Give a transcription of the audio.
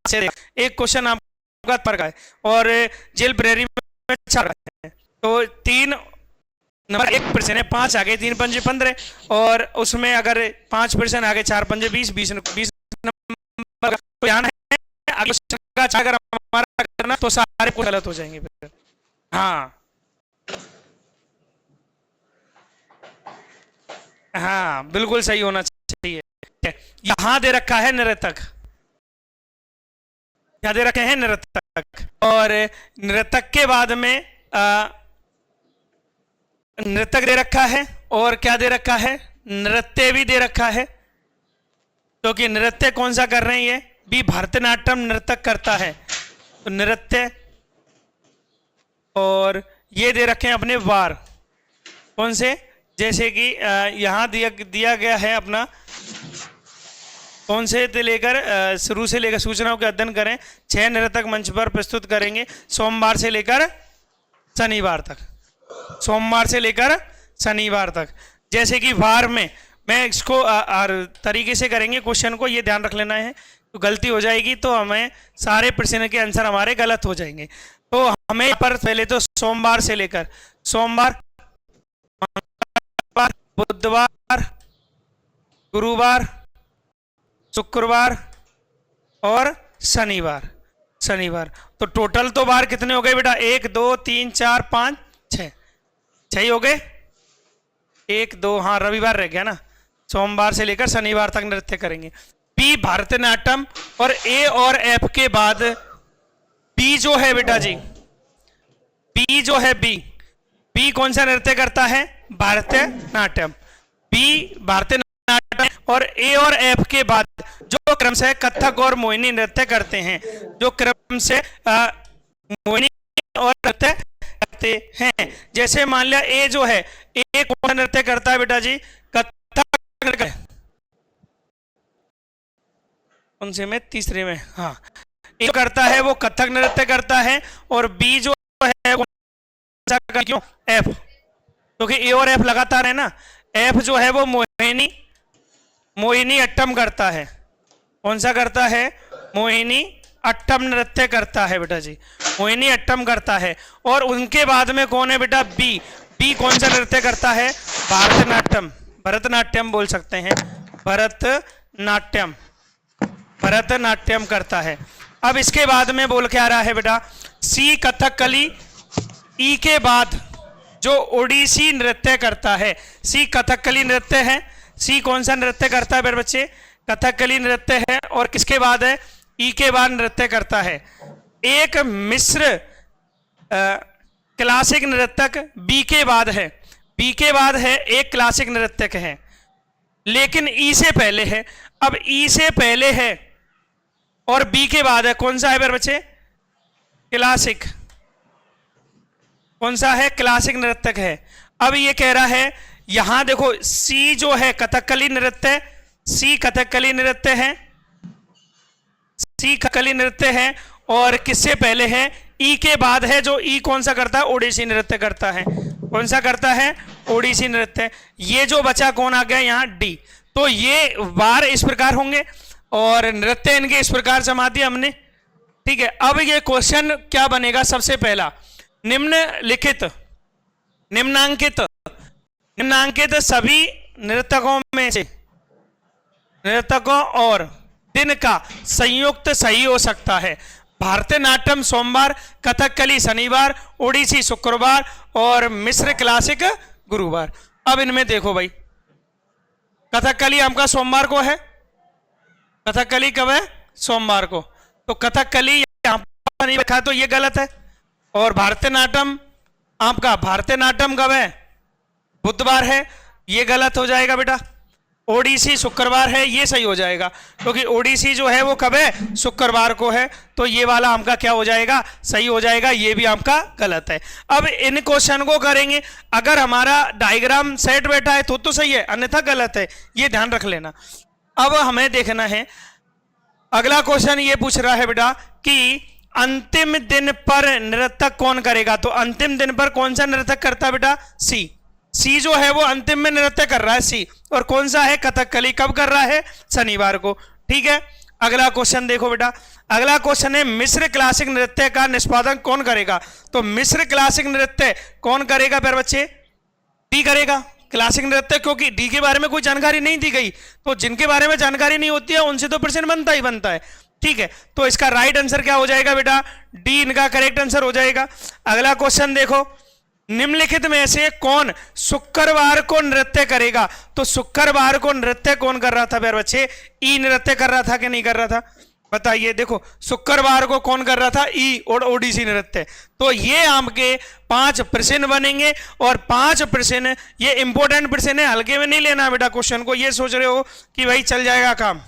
से एक क्वेश्चन आपका पर का है और जेल ब्रेरी में 4 है, तो 3 नंबर 1% है, 5 आगे 3 पंजे 15 और उसमें अगर 5% आगे 4 पंजे 20 नंबर तो यहाँ है अगर हमारा करना तो सारे गलत हो जाएंगे फिर। हाँ हाँ बिल्कुल सही होना चाहिए। यहाँ दे रखा है नर्तक, क्या दे रखे हैं नर्तक, और नर्तक के बाद में नृतक दे रखा है और क्या दे रखा है, नृत्य भी दे रखा है। तो कि नृत्य कौन सा कर रहे हैं ये भी भरतनाट्यम नृतक करता है, तो नृत्य। और ये दे रखे हैं अपने वार, कौन से, जैसे कि यहाँ दिया गया है अपना कौन से लेकर शुरू से लेकर सूचनाओं का अध्ययन करें। 6 नृतक मंच पर प्रस्तुत करेंगे सोमवार से लेकर शनिवार तक, सोमवार से लेकर शनिवार तक। जैसे कि वार में मैं इसको तरीके से करेंगे क्वेश्चन को, ये ध्यान रख लेना है, तो गलती हो जाएगी तो हमें सारे प्रश्न के आंसर हमारे गलत हो जाएंगे। तो हमें पर पहले तो सोमवार से लेकर सोमवार, मंगलवार, बुधवार, गुरुवार, शुक्रवार और शनिवार, शनिवार। तो टोटल तो बार कितने हो गए बेटा, 1 2 3 4 5 6, 6 हो गए। 1 2 हाँ रविवार रह गया ना, सोमवार से लेकर शनिवार तक नृत्य करेंगे। बी भरतनाट्यम और ए और एफ के बाद बी जो है बेटा जी, बी जो है बी कौन सा नृत्य करता है, भरतनाट्यम। बी भरतनाट्यम और ए और एफ के बाद जो क्रम से कथक और मोहिनी नृत्य करते हैं, जो क्रम से मोहिनी और नृत्य करते हैं। जैसे मान लिया ए जो है, ए कौन सा नृत्य करता है बेटा जी, कथक। कौन से में, तीसरे में, हाँ ए करता है वो कथक नृत्य करता है, और बी जो है क्यों, एफ, क्योंकि ए और एफ लगातार है ना। एफ जो है वो मोहिनी अट्टम करता है, कौन सा करता है, मोहिनी अट्टम नृत्य करता है बेटा जी, मोहिनी अट्टम करता है। और उनके बाद में कौन है बेटा, बी कौन सा नृत्य करता है, भरतनाट्यम, भरतनाट्यम बोल सकते हैं, भरतनाट्यम, भरतनाट्यम करता है। अब इसके बाद में बोल के आ रहा है बेटा सी कथकली, ई के बाद जो ओडिसी नृत्य करता है, सी कथकली नृत्य है। सी कौन सा नृत्य करता है मेरे बच्चे, कथकली नृत्य है। और किसके बाद है, ई के बाद नृत्य करता है। एक मिश्र क्लासिक नृतक बी के बाद है, बी के बाद है एक क्लासिक नृत्यक है, लेकिन ई से पहले है। अब ई से पहले है और बी के बाद है, कौन सा है मेरे बच्चे, क्लासिक, कौन सा है, क्लासिक नृत्यक है। अब ये कह रहा है यहां देखो सी जो है कथकली नृत्य, सी कथकली नृत्य है, सी कथकली नृत्य है। और किससे पहले है, ई के बाद है, जो ई कौन सा करता है, ओडिसी नृत्य करता है, कौन सा करता है, ओडिसी नृत्य। ये जो बचा कौन आ गया यहाँ, डी। तो ये वार इस प्रकार होंगे और नृत्य इनके इस प्रकार जमा दिए हमने, ठीक है। अब ये क्वेश्चन क्या बनेगा, सबसे पहला निम्नलिखित निम्नांकित सभी नर्तकों में से नर्तकों और दिन का संयुक्त सही हो सकता है। भरतनाट्यम सोमवार, कथकली शनिवार, ओडिसी शुक्रवार और मिश्र क्लासिक गुरुवार। अब इनमें देखो भाई, कथकली आपका सोमवार को है, कथकली कब है, सोमवार को, तो कथकली यहां पर नहीं लिखा तो ये गलत है। और भरतनाट्यम आपका भरतनाट्यम कब है, बुधवार है, ये गलत हो जाएगा बेटा। ओडिसी शुक्रवार है, ये सही हो जाएगा, क्योंकि ओडिसी जो है वो कब है, शुक्रवार को है, तो ये वाला आपका क्या हो जाएगा, सही हो जाएगा। ये भी आपका गलत है। अब इन क्वेश्चन को करेंगे, अगर हमारा डायग्राम सेट बैठा है तो सही है, अन्यथा गलत है, ये ध्यान रख लेना। अब हमें देखना है अगला क्वेश्चन, ये पूछ रहा है बेटा कि अंतिम दिन पर नृतक कौन करेगा। तो अंतिम दिन पर कौन सा नृतक करता है बेटा, सी। सी जो है वो अंतिम में नृत्य कर रहा है, सी। और कौन सा है, कथकली, कब कर रहा है, शनिवार को, ठीक है। अगला क्वेश्चन देखो बेटा, अगला क्वेश्चन है मिस्र क्लासिक नृत्य का निष्पादन कौन करेगा? तो मिस्र क्लासिक नृत्य कौन करेगा प्यारे बच्चे? डी करेगा क्लासिक नृत्य, क्योंकि डी के बारे में कोई जानकारी नहीं दी गई, तो जिनके बारे में जानकारी नहीं होती है उनसे तो प्रश्न बनता ही बनता है। ठीक है, तो इसका राइट आंसर क्या हो जाएगा बेटा? डी इनका करेक्ट आंसर हो जाएगा। अगला क्वेश्चन देखो, निम्नलिखित में से कौन शुक्रवार को नृत्य करेगा? तो शुक्रवार को नृत्य कौन कर रहा था प्यारे बच्चे? ई नृत्य कर रहा था कि नहीं कर रहा था? बताइए। देखो शुक्रवार को कौन कर रहा था? ई और ओडिसी नृत्य। तो ये आपके 5 प्रश्न बनेंगे, और 5 प्रश्न ये इंपॉर्टेंट प्रश्न है, हल्के में नहीं लेना बेटा क्वेश्चन को। ये सोच रहे हो कि भाई चल जाएगा काम,